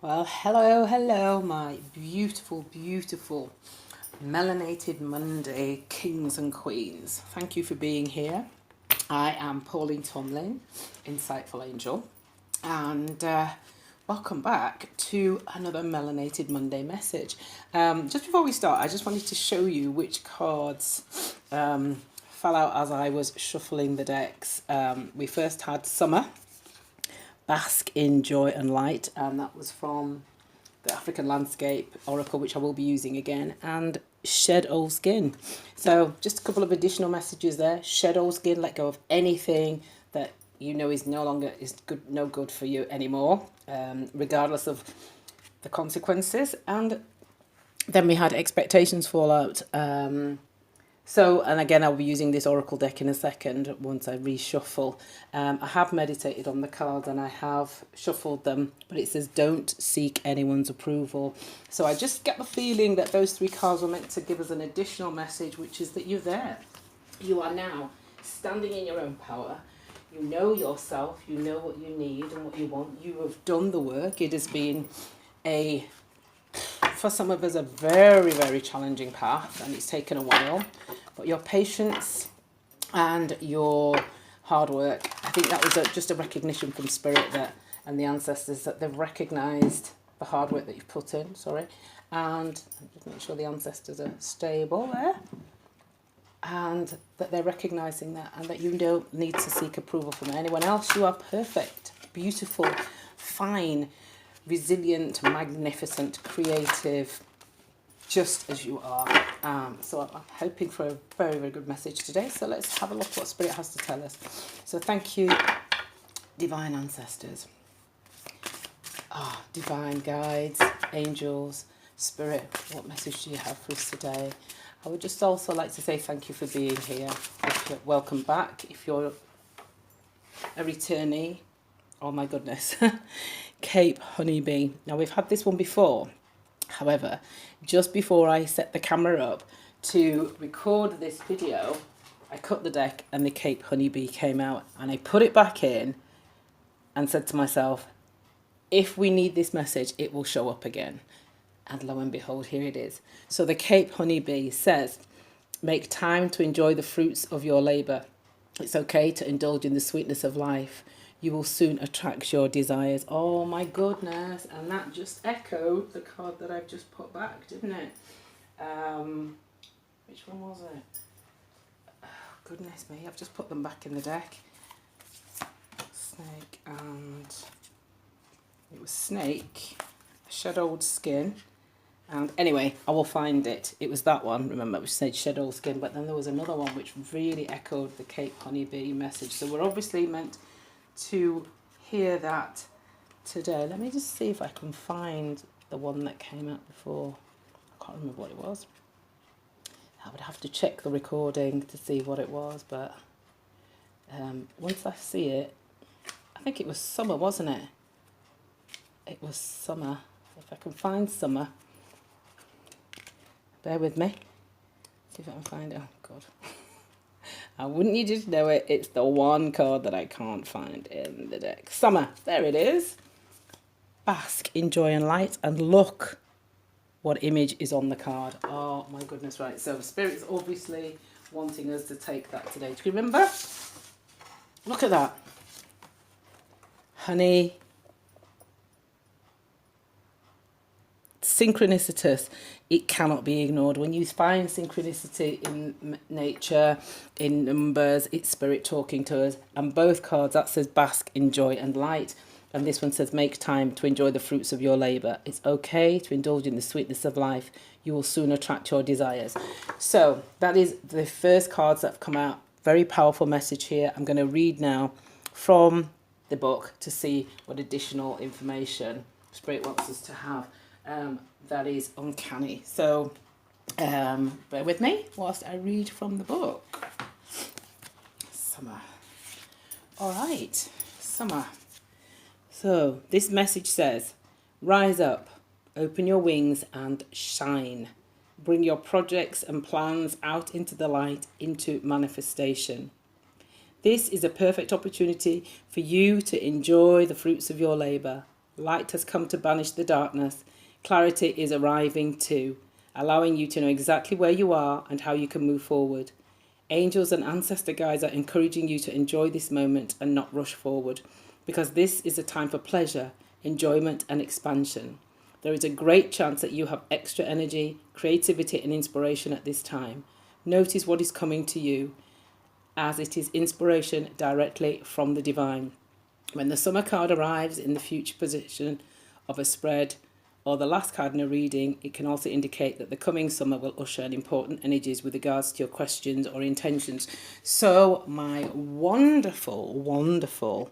Well, hello, my beautiful, beautiful melanated Monday kings and queens. Thank you for being here. I am Pauline Tomlin, Insightful Angel, and welcome back to another melanated Monday message. Just before we start, I just wanted to show you which cards fell out as I was shuffling the decks. We first had Summer, Bask in Joy and Light, and that was from the African Landscape Oracle, which I will be using again, and Shed Old Skin. So just a couple of additional messages there. Shed old skin, let go of anything that you know is no good for you anymore, regardless of the consequences. And then we had expectations fall out. And again, I'll be using this Oracle deck in a second once I reshuffle. I have meditated on the cards and I have shuffled them, but it says don't seek anyone's approval. So I just get the feeling that those three cards were meant to give us an additional message, which is that you're there. You are now standing in your own power. You know yourself, you know what you need and what you want. You have done the work. It has been for some of us, a very, very challenging path, and it's taken a while. But your patience and your hard work, I think that was just a recognition from Spirit and the ancestors that they've recognised the hard work that you've put in, and just make sure the ancestors are stable there, and that they're recognising that, and that you don't need to seek approval from anyone else. You are perfect, beautiful, fine, resilient, magnificent, creative, just as you are. So I'm hoping for a very, very good message today. So let's have a look what Spirit has to tell us. So thank you, divine ancestors, divine guides, angels, Spirit. What message do you have for us today? I would just also like to say thank you for being here. Welcome back. If you're a returnee, oh my goodness. Cape Honeybee. Now we've had this one before. However, just before I set the camera up to record this video, I cut the deck and the Cape Honeybee came out, and I put it back in and said to myself, if we need this message, it will show up again. And lo and behold, here it is. So the Cape Honeybee says, make time to enjoy the fruits of your labour. It's okay to indulge in the sweetness of life. You will soon attract your desires. Oh my goodness. And that just echoed the card that I've just put back, didn't it? Which one was it? Oh, goodness me. I've just put them back in the deck. Snake and... It was Snake. Shed Old Skin. And anyway, I will find it. It was that one, remember, which said Shed Old Skin. But then there was another one which really echoed the Cape Honeybee message. So we're obviously meant to hear that today. Let me just see if I can find the one that came out before. I can't remember what it was. I would have to check the recording to see what it was, but once I see it, I think it was Summer, wasn't it? It was Summer. If I can find Summer, bear with me. See if I can find it. Oh God. I wouldn't you just know it, it's the one card that I can't find in the deck. Summer, there it is. Bask in joy and light, and look what image is on the card. Oh my goodness, right. So Spirit's obviously wanting us to take that today. Do you remember? Look at that. Honey. Synchronicities, it cannot be ignored. When you find synchronicity in nature, in numbers, it's Spirit talking to us. And both cards, that says bask in joy and light, and this one says make time to enjoy the fruits of your labour. It's okay to indulge in the sweetness of life. You will soon attract your desires. So that is the first cards that have come out. Very powerful message here. I'm going to read now from the book to see what additional information Spirit wants us to have. That is uncanny. So bear with me whilst I read from the book. Summer. All right, Summer. So this message says, rise up, open your wings and shine. Bring your projects and plans out into the light, into manifestation. This is a perfect opportunity for you to enjoy the fruits of your labour. Light has come to banish the darkness. Clarity is arriving too, allowing you to know exactly where you are and how you can move forward. Angels and ancestor guides are encouraging you to enjoy this moment and not rush forward, because this is a time for pleasure, enjoyment, and expansion. There is a great chance that you have extra energy, creativity, and inspiration at this time. Notice what is coming to you, as it is inspiration directly from the divine. When the summer card arrives in the future position of a spread or the last card in a reading, it can also indicate that the coming summer will usher in important energies with regards to your questions or intentions. So my wonderful, wonderful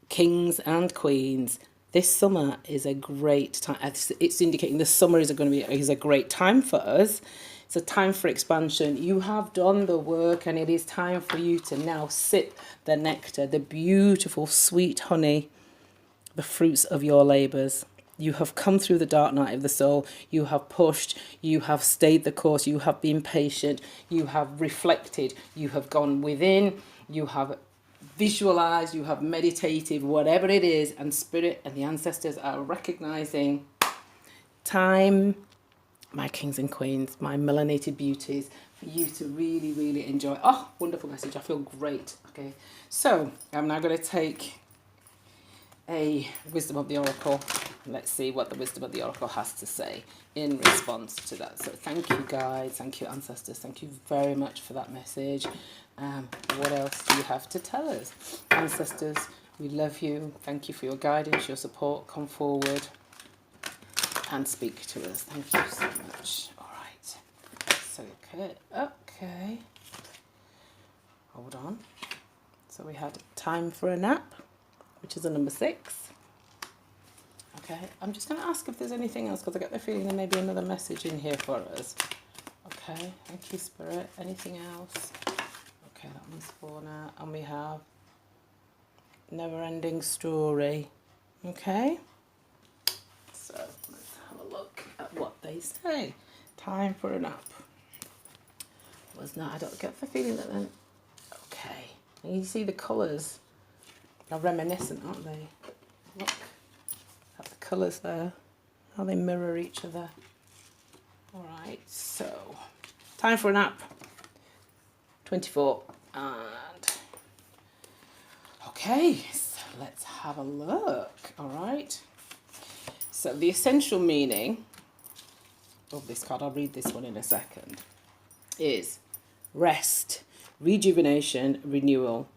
kings and queens, this summer is a great time. It's indicating the summer is a great time for us. It's a time for expansion. You have done the work, and it is time for you to now sip the nectar, the beautiful sweet honey, the fruits of your labours. You have come through the dark night of the soul. You have pushed. You have stayed the course. You have been patient. You have reflected. You have gone within. You have visualized. You have meditated, whatever it is. And spirit and the ancestors are recognizing time, my kings and queens, my melanated beauties, for you to really, really enjoy. Oh, wonderful message. I feel great. Okay. So I'm now going to take a wisdom of the oracle. Let's see what the wisdom of the oracle has to say in response to that. So thank you, guys. Thank you, ancestors. Thank you very much for that message. What else do you have to tell us? Ancestors, we love you. Thank you for your guidance, your support. Come forward and speak to us. Thank you so much. All right. So, okay. Hold on. So we had time for a nap, which is a number 6. Okay, I'm just going to ask if there's anything else, because I get the feeling there may be another message in here for us. Okay, thank you, Spirit. Anything else? Okay, that one's for now. And we have never-ending story. Okay, so let's have a look at what they say. Time for a nap. Was not. I don't get the feeling that then. Okay, and you see the colours are reminiscent, aren't they? Look at the colours there, how they mirror each other. All right, so time for a nap. 24 and okay, so let's have a look. All right, so the essential meaning of this card, I'll read this one in a second, is rest, rejuvenation, renewal,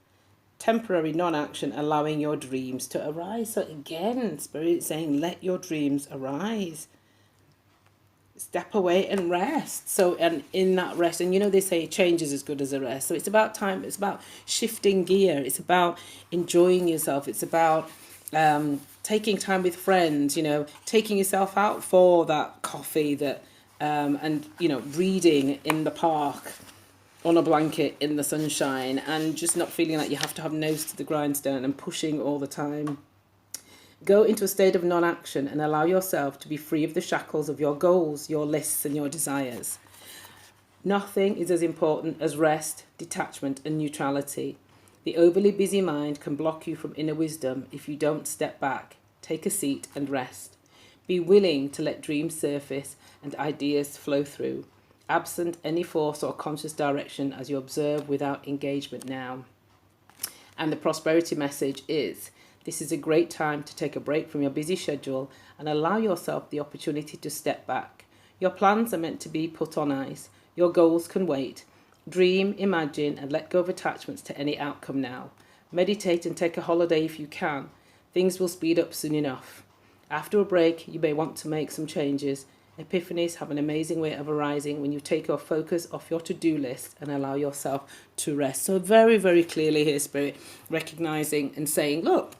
temporary non-action, allowing your dreams to arise. So again, Spirit is saying, let your dreams arise. Step away and rest. So, and in that rest, and you know, they say change is as good as a rest. So it's about time. It's about shifting gear. It's about enjoying yourself. It's about taking time with friends, you know, taking yourself out for that coffee that, and, you know, reading in the park, on a blanket in the sunshine, and just not feeling like you have to have nose to the grindstone and pushing all the time. Go into a state of non-action and allow yourself to be free of the shackles of your goals, your lists, and your desires. Nothing is as important as rest, detachment, and neutrality. The overly busy mind can block you from inner wisdom if you don't step back, take a seat, and rest. Be willing to let dreams surface and ideas flow through, absent any force or conscious direction, as you observe without engagement now. And the prosperity message is, this is a great time to take a break from your busy schedule and allow yourself the opportunity to step back. Your plans are meant to be put on ice. Your goals can wait. Dream, imagine, and let go of attachments to any outcome now. Meditate and take a holiday if you can. Things will speed up soon enough. After a break, you may want to make some changes. Epiphanies have an amazing way of arising when you take your focus off your to-do list and allow yourself to rest. So very, very clearly here, Spirit, recognizing and saying, look,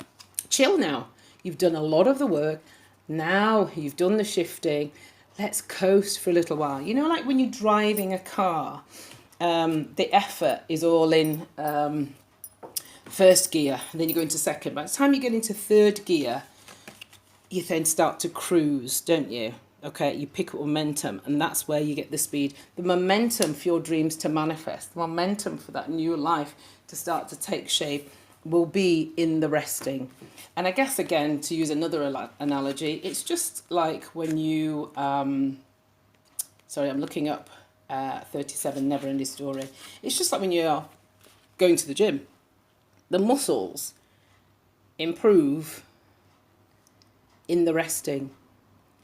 chill now. You've done a lot of the work. Now you've done the shifting. Let's coast for a little while. You know, like when you're driving a car, the effort is all in first gear, and then you go into second. By the time you get into third gear, you then start to cruise, don't you? Okay, you pick up momentum, and that's where you get the speed. The momentum for your dreams to manifest, the momentum for that new life to start to take shape will be in the resting. And I guess, again, to use another analogy, it's just like when you, sorry, I'm looking up 37, Never Ending Story. It's just like when you're going to the gym. The muscles improve in the resting.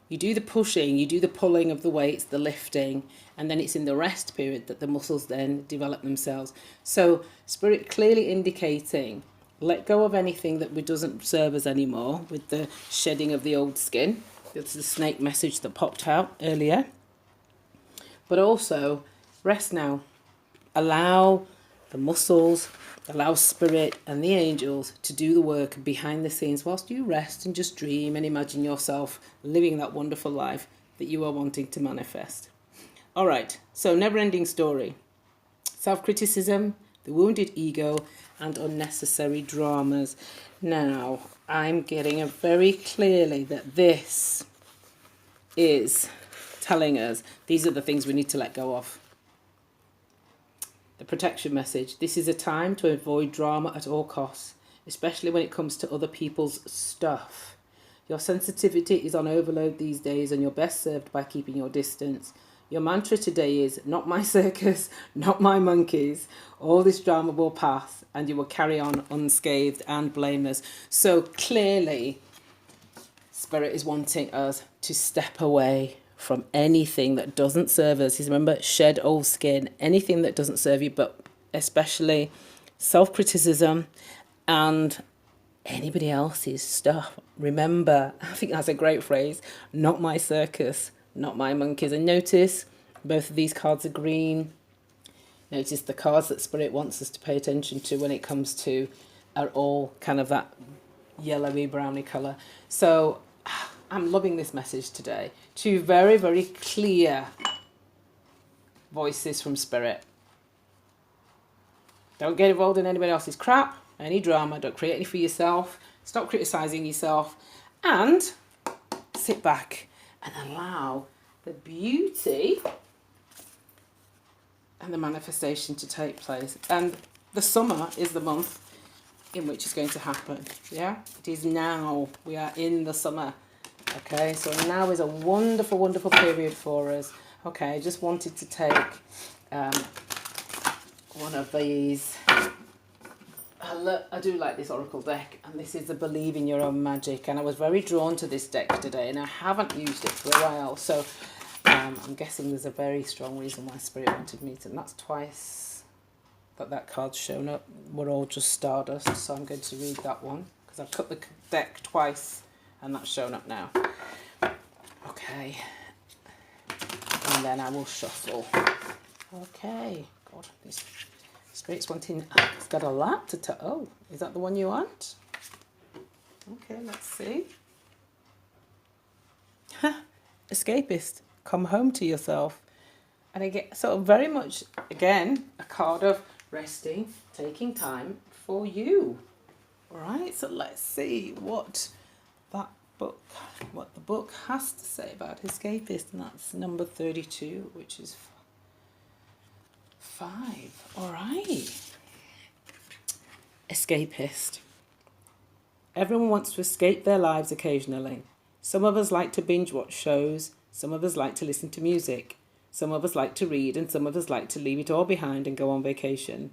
You do the pushing, you do the pulling of the weights, the lifting, and then it's in the rest period that the muscles then develop themselves. So Spirit clearly indicating, let go of anything that doesn't serve us anymore with the shedding of the old skin. That's the snake message that popped out earlier. But also, rest now. Allow the muscles, allow Spirit and the angels to do the work behind the scenes whilst you rest and just dream and imagine yourself living that wonderful life that you are wanting to manifest. All right, so never-ending story. Self-criticism, the wounded ego, and unnecessary dramas. Now, I'm getting it very clearly that this is telling us these are the things we need to let go of. The protection message. This is a time to avoid drama at all costs, especially when it comes to other people's stuff. Your sensitivity is on overload these days and you're best served by keeping your distance. Your mantra today is, not my circus, not my monkeys. All this drama will pass and you will carry on unscathed and blameless. So clearly, Spirit is wanting us to step away from anything that doesn't serve us. Remember, shed old skin, anything that doesn't serve you, but especially self-criticism and anybody else's stuff. Remember, I think that's a great phrase, not my circus, not my monkeys. And notice both of these cards are green. Notice the cards that Spirit wants us to pay attention to when it comes to are all kind of that yellowy browny colour. So I'm loving this message today. Two very, very clear voices from Spirit. Don't get involved in anybody else's crap, any drama. Don't create any for yourself. Stop criticising yourself. And sit back and allow the beauty and the manifestation to take place. And the summer is the month in which it's going to happen. Yeah, it is now. We are in the summer. Okay, so now is a wonderful, wonderful period for us. Okay, I just wanted to take one of these. I do like this oracle deck, and this is the Believe in Your Own Magic, and I was very drawn to this deck today, and I haven't used it for a while, so I'm guessing there's a very strong reason why Spirit wanted me to, and that's twice that card's shown up. We're all just stardust, so I'm going to read that one, because I've cut the deck twice, and that's shown up now. Okay, and then I will shuffle. Okay, God, this Spirit's wanting, it's got a lot to tell. Oh, is that the one you want? Okay, let's see. Escapist, come home to yourself. And I get sort of very much, again, a card of resting, taking time for you. All right, so let's see what the book has to say about escapist, and that's number 32, which is 5. All right. Escapist. Everyone wants to escape their lives occasionally. Some of us like to binge watch shows, some of us like to listen to music, some of us like to read, and some of us like to leave it all behind and go on vacation.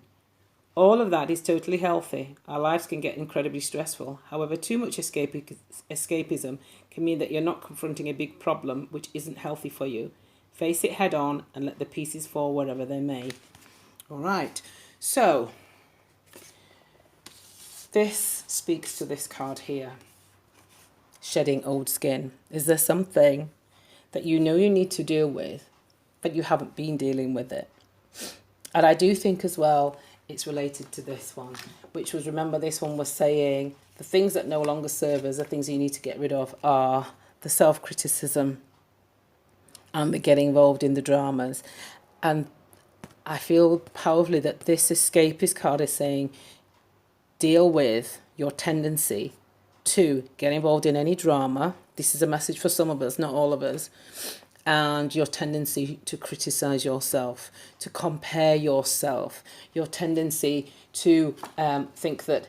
All of that is totally healthy. Our lives can get incredibly stressful. However, too much escapism can mean that you're not confronting a big problem which isn't healthy for you. Face it head on and let the pieces fall wherever they may. All right, so this speaks to this card here. Shedding old skin. Is there something that you know you need to deal with, but you haven't been dealing with it? And I do think as well, it's related to this one, which was, remember, this one was saying the things that no longer serve us, the things you need to get rid of, are the self-criticism and the getting involved in the dramas. And I feel powerfully that this escapist card is saying, deal with your tendency to get involved in any drama. This is a message for some of us, not all of us. And your tendency to criticize yourself, to compare yourself, your tendency to think that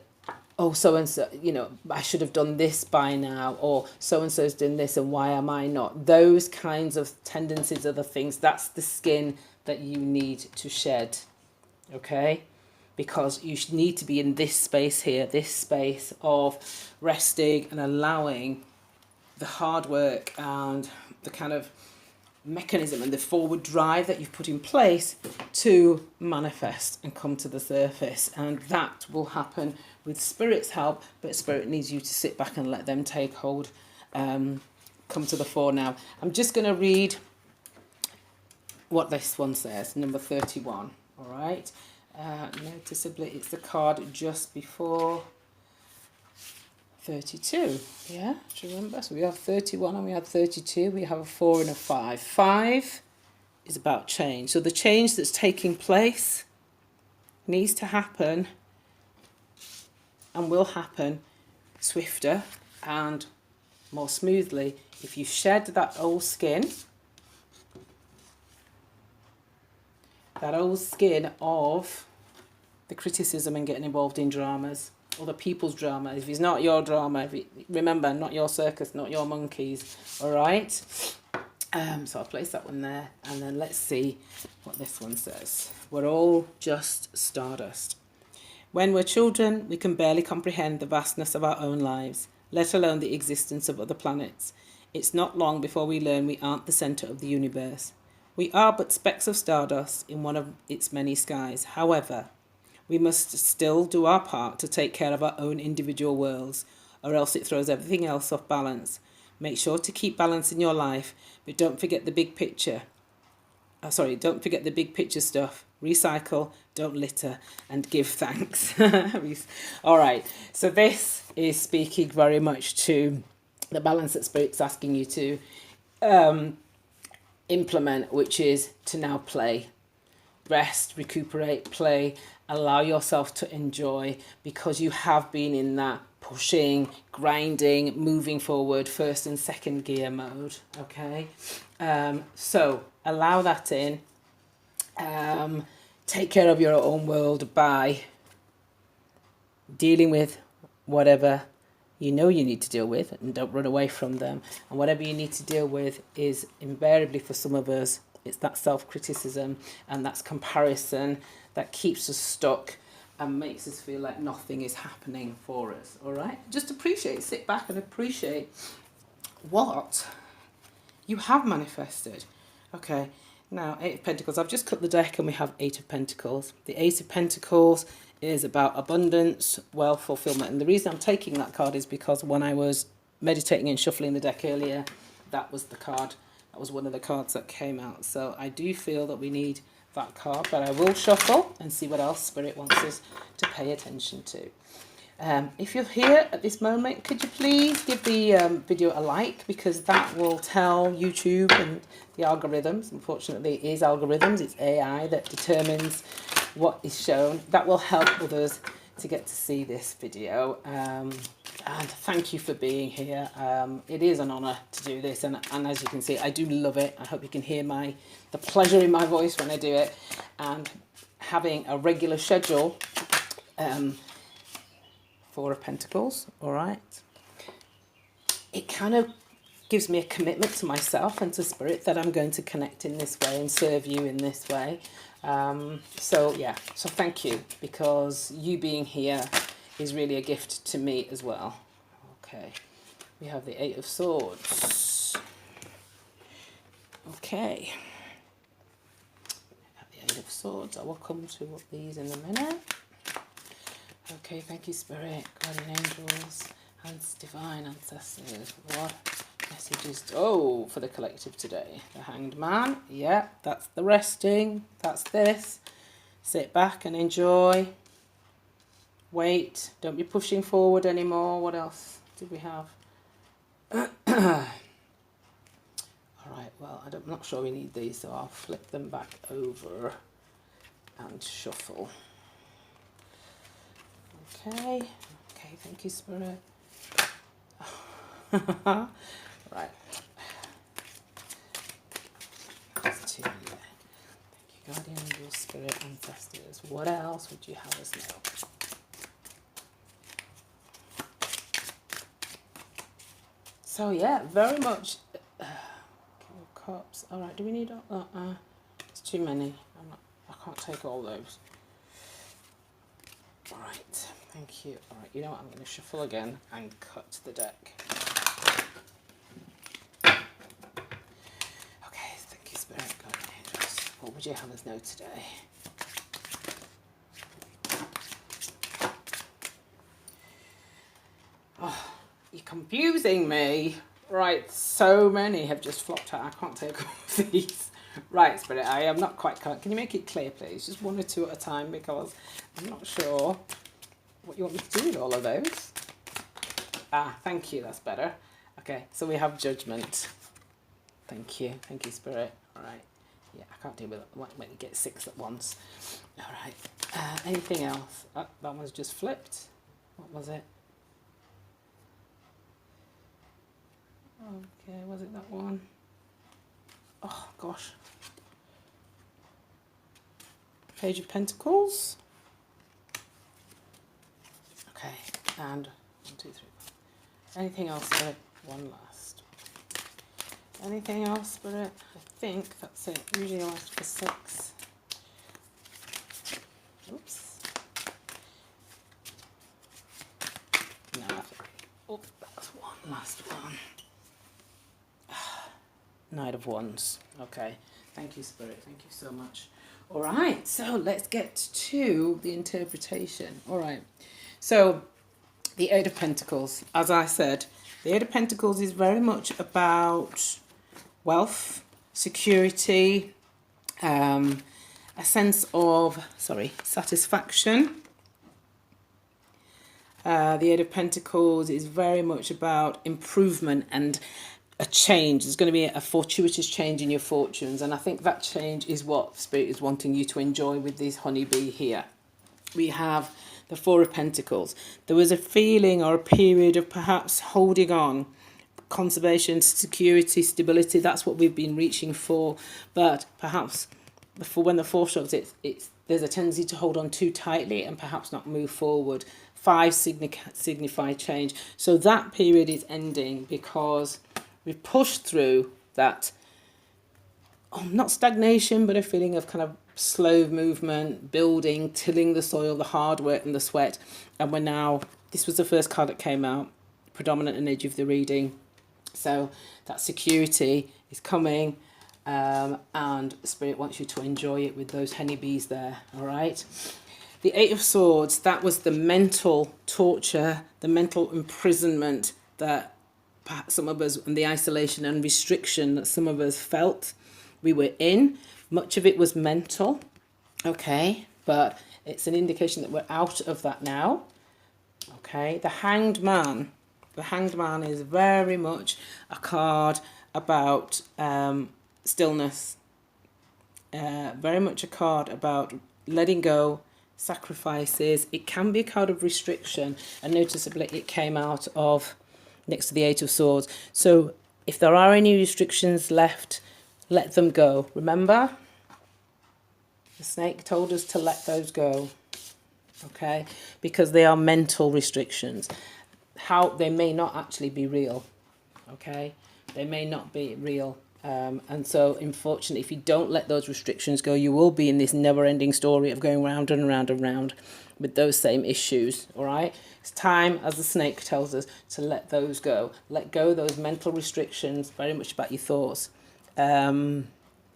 oh, so and so, you know, I should have done this by now, or so and so's doing this, and why am I not? Those kinds of tendencies are the things, that's the skin that you need to shed, okay? Because you need to be in this space here, this space of resting and allowing the hard work and the kind of mechanism and the forward drive that you've put in place to manifest and come to the surface. And that will happen with Spirit's help, but Spirit needs you to sit back and let them take hold, come to the fore now. I'm just going to read what this one says, number 31, all right? Noticeably, it's the card just before 32, yeah, do you remember? So we have 31 and we had 32, we have a 4 and a 5. 5 is about change. So the change that's taking place needs to happen and will happen swifter and more smoothly if you shed that old skin, of the criticism and getting involved in dramas. Other people's drama. If it's not your drama, remember, not your circus, not your monkeys, all right? So I'll place that one there, and then let's see what this one says. We're all just stardust. When we're children, we can barely comprehend the vastness of our own lives, let alone the existence of other planets. It's not long before we learn we aren't the centre of the universe. We are but specks of stardust in one of its many skies. However, we must still do our part to take care of our own individual worlds, or else it throws everything else off balance. Make sure to keep balance in your life, but don't forget the big picture. Don't forget the big picture stuff. Recycle, don't litter, and give thanks. All right, so this is speaking very much to the balance that Spirit's asking you to implement, which is to now play. Rest, recuperate, play, allow yourself to enjoy, because you have been in that pushing, grinding, moving forward, first and second gear mode, okay? So allow that in. Take care of your own world by dealing with whatever you know you need to deal with, and don't run away from them. And whatever you need to deal with is invariably, for some of us, it's that self-criticism and that's comparison that keeps us stuck and makes us feel like nothing is happening for us, all right? Just appreciate, sit back and appreciate what you have manifested. Okay, now 8 of Pentacles. I've just cut the deck and we have 8 of Pentacles. The 8 of Pentacles is about abundance, wealth, fulfillment. And the reason I'm taking that card is because when I was meditating and shuffling the deck earlier, that was the card. That was one of the cards that came out. So I do feel that we need that card, but I will shuffle and see what else Spirit wants us to pay attention to. If you're here at this moment, could you please give the video a like, because that will tell YouTube and the algorithms, unfortunately it is algorithms, it's AI that determines what is shown. That will help others to get to see this video. And thank you for being here. It is an honour to do this, and as you can see, I do love it. I hope you can hear the pleasure in my voice when I do it, and having a regular schedule. 4 of Pentacles, all right. It kind of gives me a commitment to myself and to Spirit that I'm going to connect in this way and serve you in this way. So thank you, because you being here is really a gift to me as well. Okay, we have the 8 of Swords. Okay, the 8 of Swords. I will come to these in a minute. Okay, thank you, Spirit, guardian angels, and divine ancestors. What messages? Oh, for the collective today. The Hanged Man. Yeah, that's the resting. That's this. Sit back and enjoy. Wait. Don't be pushing forward anymore. What else did we have? All right, well, I'm not sure we need these, so I'll flip them back over and shuffle. Okay, thank you, Spirit. Right. Just 2 there. Thank you, guardian angels, Spirit, ancestors. What else would you have us know? So yeah, very much. King of Cups. All right. Do we need? It's too many. I can't take all those. All right. Thank you. All right. You know what? I'm going to shuffle again and cut the deck. Okay. Thank you, Spirit. God, angels. What would you have us know today? Oh, you're confusing me. Right, so many have just flopped out. I can't take all of these. Right, Spirit, I am not quite clear. Can you make it clear, please? Just one or two at a time, because I'm not sure what you want me to do with all of those. Ah, thank you, that's better. Okay, so we have Judgment. Thank you, Spirit. All right. Yeah, I can't deal with it when you get 6 at once. All right. Anything else? Oh, that one's just flipped. What was it? Okay, was it that one? Oh, gosh. Page of Pentacles. Okay, and 1, 2, 3. Anything else, Spirit? One last. Anything else, Spirit? I think that's it. Usually I ask for 6. Oops. No, I think. Oh, that was one last one. Knight of Wands. Okay. Thank you, Spirit. Thank you so much. All right. So let's get to the interpretation. All right. So the Eight of Pentacles, as I said, the Eight of Pentacles is very much about wealth, security, a sense of, satisfaction. The Eight of Pentacles is very much about improvement and a change. There's going to be a fortuitous change in your fortunes, and I think that change is what Spirit is wanting you to enjoy with this honeybee here. We have the Four of Pentacles. There was a feeling or a period of perhaps holding on, conservation, security, stability. That's what we've been reaching for, but perhaps when the Four shows there's a tendency to hold on too tightly and perhaps not move forward. 5 signify change. So that period is ending because we've pushed through that, not stagnation, but a feeling of kind of slow movement, building, tilling the soil, the hard work and the sweat. And we're now, this was the first card that came out, predominant energy of the reading. So that security is coming, and Spirit wants you to enjoy it with those honeybees there, all right? The Eight of Swords, that was the mental torture, the mental imprisonment that some of us, and the isolation and restriction that some of us felt we were in. Much of it was mental, okay, but it's an indication that we're out of that now, okay. The Hanged Man. The Hanged Man is very much a card about stillness, very much a card about letting go, sacrifices. It can be a card of restriction, and noticeably it came out of next to the Eight of Swords. So if there are any restrictions left, let them go. Remember, the snake told us to let those go, okay? Because they are mental restrictions. How they may not actually be real, okay? They may not be real. And so, unfortunately, if you don't let those restrictions go, you will be in this never-ending story of going round and round and round with those same issues, all right? It's time, as the snake tells us, to let those go. Let go of those mental restrictions, very much about your thoughts, and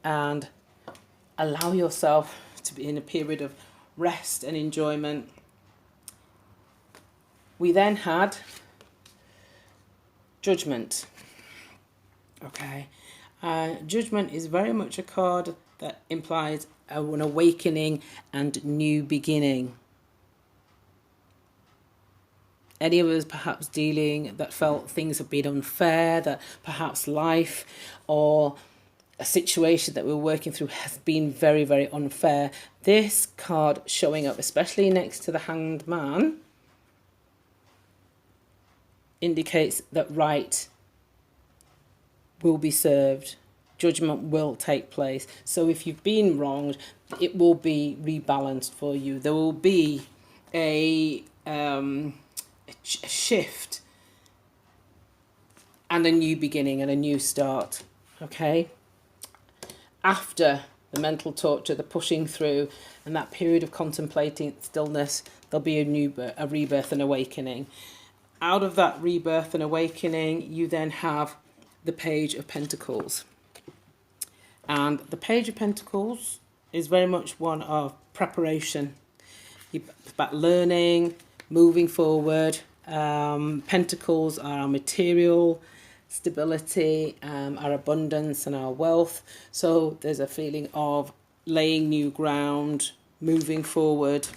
allow yourself to be in a period of rest and enjoyment. We then had Judgment, okay? Judgment is very much a card that implies an awakening and new beginning. Any of us perhaps that felt things have been unfair, that perhaps life or a situation that we're working through has been very, very unfair. This card showing up, especially next to the Hanged Man, indicates that right will be served. Judgment will take place. So if you've been wronged, it will be rebalanced for you. There will be a shift, and a new beginning and a new start. Okay? After the mental torture, the pushing through, and that period of contemplating stillness, there'll be a rebirth and awakening. Out of that rebirth and awakening, you then have the Page of Pentacles. And the Page of Pentacles is very much one of preparation. It's about learning, moving forward. Pentacles are our material stability, our abundance and our wealth. So there's a feeling of laying new ground, moving forward.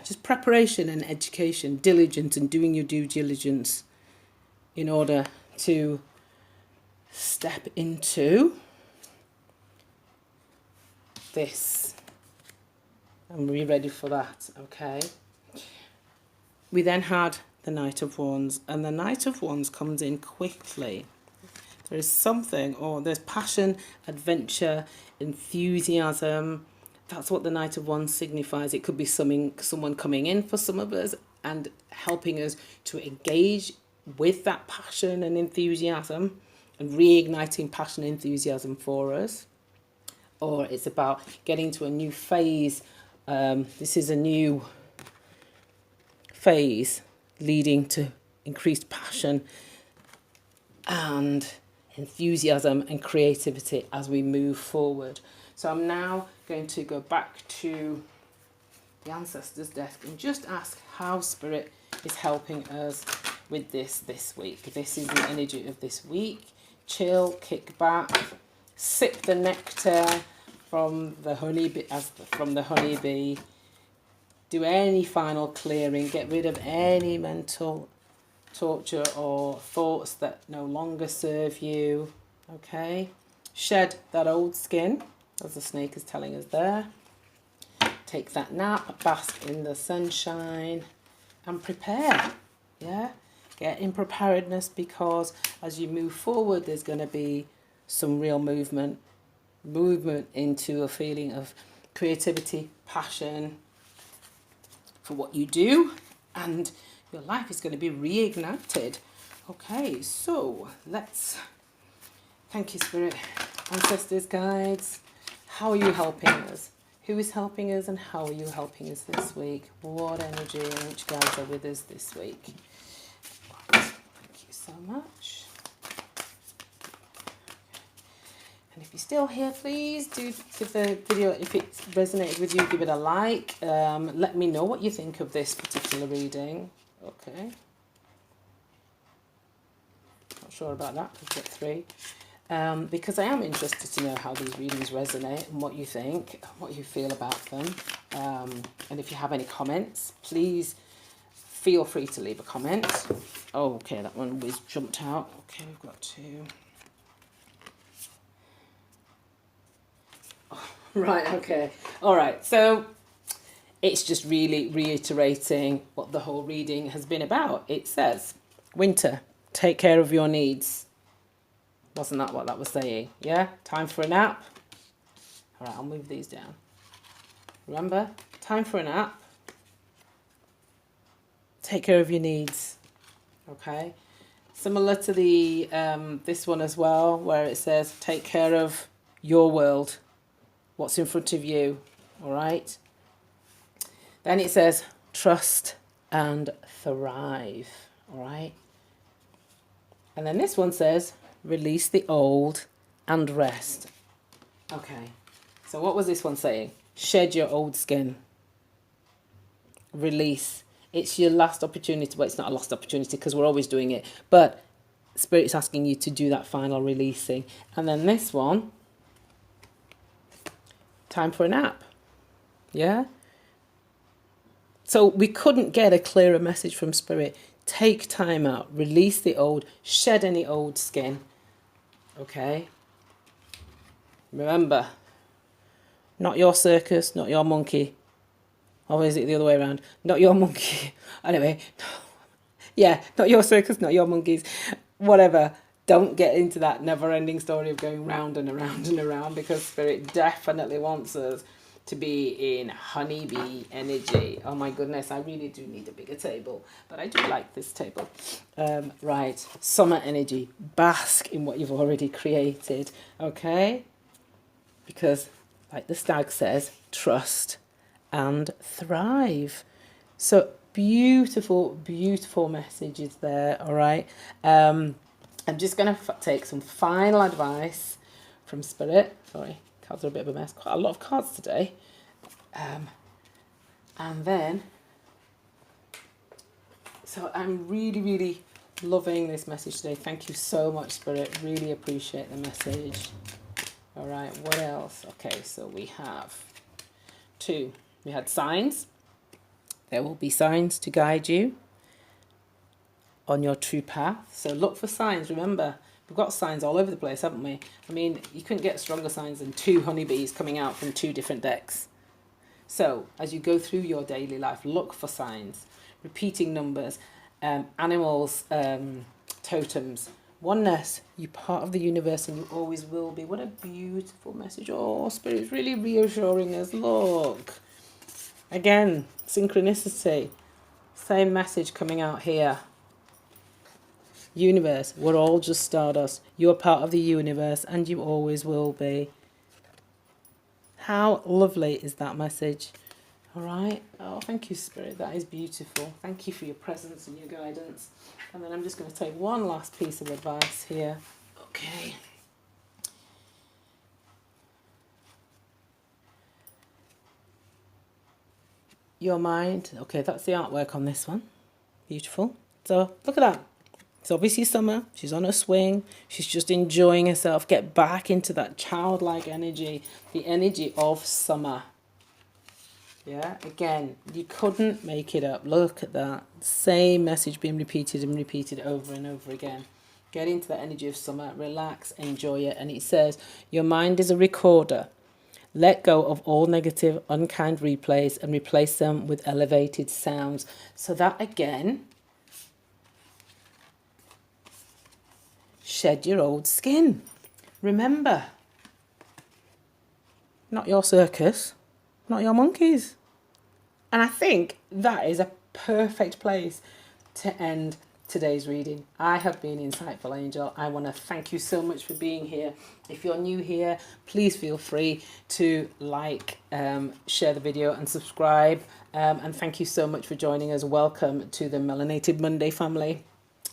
Just preparation and education, diligence and doing your due diligence in order to step into this. And we're ready for that, okay? We then had the Knight of Wands, and the Knight of Wands comes in quickly. There is something, or there's passion, adventure, enthusiasm. That's what the Knight of Wands signifies. It could be someone coming in for some of us and helping us to engage with that passion and enthusiasm and reigniting passion and enthusiasm for us. Or it's about getting to a new phase. This is a new phase leading to increased passion and enthusiasm and creativity as we move forward. So I'm now going to go back to the Ancestors desk and just ask how Spirit is helping us with this week. This is the energy of this week. Chill, kick back, sip the nectar from the honeybee. Do any final clearing, get rid of any mental torture or thoughts that no longer serve you. Okay? Shed that old skin, as the snake is telling us there. Take that nap, bask in the sunshine, and prepare. Yeah? Get in preparedness, because as you move forward, there's going to be some real movement into a feeling of creativity, passion for what you do, and your life is going to be reignited. Okay, so let's thank you, Spirit, Ancestors, guides. How are you helping us? Who is helping us, and how are you helping us this week? What energy and which guides are with us this week? Thank you so much. And if you're still here, please do give the video, if it resonated with you, give it a like. Let me know what you think of this particular reading. Okay. Not sure about that. I've got 3. Because I am interested to know how these readings resonate and what you think, what you feel about them. And if you have any comments, please feel free to leave a comment. Oh, okay, that one was jumped out. Okay, we've got 2. Oh, right, okay. All right, so it's just really reiterating what the whole reading has been about. It says, winter, take care of your needs. Wasn't that what that was saying? Yeah? Time for a nap. All right, I'll move these down. Remember? Time for a nap. Take care of your needs. Okay? Similar to the this one as well, where it says, take care of your world. What's in front of you. All right? Then it says, trust and thrive. All right? And then this one says, release the old and rest. Okay, so what was this one saying? Shed your old skin. Release. It's your last opportunity. Well, it's not a lost opportunity because we're always doing it. But Spirit's asking you to do that final releasing. And then this one, time for a nap. Yeah? So we couldn't get a clearer message from Spirit. Take time out. Release the old. Shed any old skin. Okay? Remember, not your circus, not your monkey. Or is it the other way around? Not your monkey. Anyway, yeah, not your circus, not your monkeys. Whatever. Don't get into that never-ending story of going round and around and around, because Spirit definitely wants us to be in honeybee energy. Oh my goodness, I really do need a bigger table, but I do like this table. Right, summer energy. Bask in what you've already created, okay? Because, like the stag says, trust and thrive. So beautiful, beautiful messages there, all right? I'm just going to take some final advice from Spirit. Sorry, cards are a bit of a mess. Quite a lot of cards today. And then, so I'm really, really loving this message today. Thank you so much, Spirit. Really appreciate the message. All right, what else? Okay, so we have 2. We had signs. There will be signs to guide you on your true path. So look for signs. Remember, we've got signs all over the place, haven't we? I mean, you couldn't get stronger signs than 2 honeybees coming out from 2 different decks. So as you go through your daily life, look for signs, repeating numbers, animals, totems, oneness. You're part of the universe and you always will be. What a beautiful message. Oh, Spirit's really reassuring us. Look. Again, synchronicity. Same message coming out here. Universe, we're all just stardust. You're part of the universe and you always will be. How lovely is that message? All right. Oh, thank you, Spirit. That is beautiful. Thank you for your presence and your guidance. And then I'm just going to take one last piece of advice here. Okay. Your mind. Okay, that's the artwork on this one. Beautiful. So look at that. It's obviously summer. She's on a swing. She's just enjoying herself. Get back into that childlike energy, the energy of summer. Yeah, again, you couldn't make it up. Look at that. Same message being repeated and repeated over and over again. Get into that energy of summer. Relax, enjoy it. And it says, your mind is a recorder. Let go of all negative, unkind replays and replace them with elevated sounds. So that, again, shed your old skin. Remember, not your circus, not your monkeys. And I think that is a perfect place to end today's reading. I have been Insightful Angel. I want to thank you so much for being here. If you're new here, please feel free to like, share the video and subscribe. And thank you so much for joining us. Welcome to the Melanated Monday family,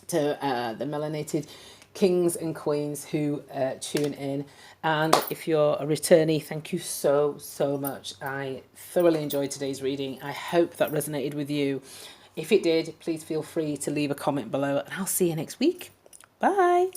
to the Melanated Kings and Queens who tune in. And if you're a returnee, thank you so, so much. I thoroughly enjoyed today's reading. I hope that resonated with you. If it did, please feel free to leave a comment below and I'll see you next week. Bye.